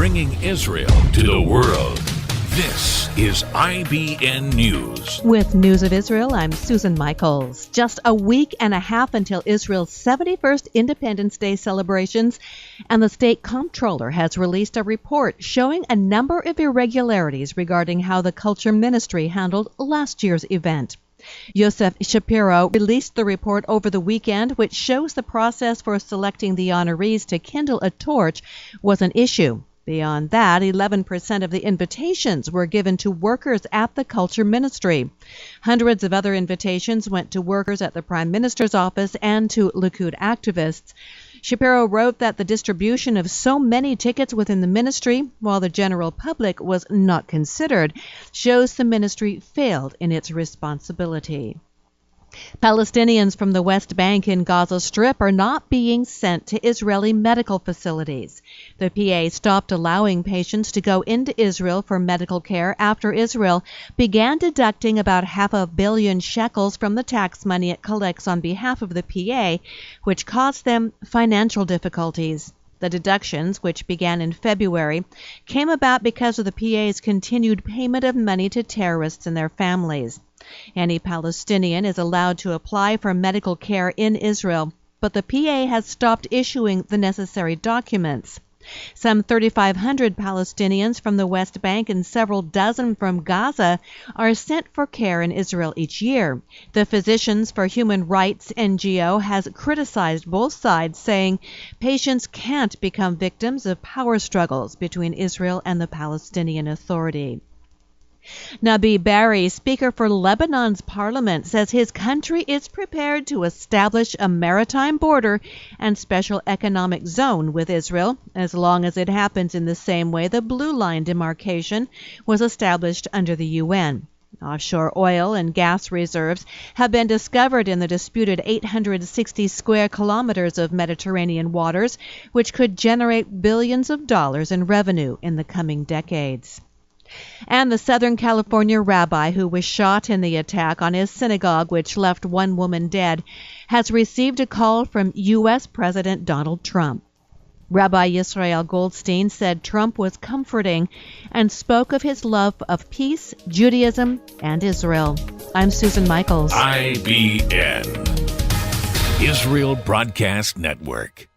bringing Israel to the world. This is IBN News. With News of Israel, I'm Susan Michaels. Just a week and a half until Israel's 71st Independence Day celebrations, and the state comptroller has released a report showing a number of irregularities regarding how the culture ministry handled last year's event. Yosef Shapiro released the report over the weekend, which shows the process for selecting the honorees to kindle a torch was an issue. Beyond that, 11% of the invitations were given to workers at the culture ministry. Hundreds of other invitations went to workers at the Prime Minister's office and to Likud activists. Shapiro wrote that the distribution of so many tickets within the ministry, while the general public was not considered, shows the ministry failed in its responsibility. Palestinians from the West Bank and Gaza Strip are not being sent to Israeli medical facilities. The PA stopped allowing patients to go into Israel for medical care after Israel began deducting about $500 million shekels from the tax money it collects on behalf of the PA, which caused them financial difficulties. The deductions, which began in February, came about because of the PA's continued payment of money to terrorists and their families. Any Palestinian is allowed to apply for medical care in Israel, but the PA has stopped issuing the necessary documents. Some 3,500 Palestinians from the West Bank and several dozen from Gaza are sent for care in Israel each year. The Physicians for Human Rights NGO has criticized both sides, saying patients can't become victims of power struggles between Israel and the Palestinian Authority. Nabi Berri, Speaker for Lebanon's parliament, says his country is prepared to establish a maritime border and special economic zone with Israel, as long as it happens in the same way the Blue Line demarcation was established under the UN. Offshore oil and gas reserves have been discovered in the disputed 860 square kilometers of Mediterranean waters, which could generate billions of dollars in revenue in the coming decades. And the Southern California rabbi who was shot in the attack on his synagogue, which left one woman dead, has received a call from U.S. President Donald Trump. Rabbi Yisrael Goldstein said Trump was comforting and spoke of his love of peace, Judaism, and Israel. I'm Susan Michaels. IBN, Israel Broadcast Network.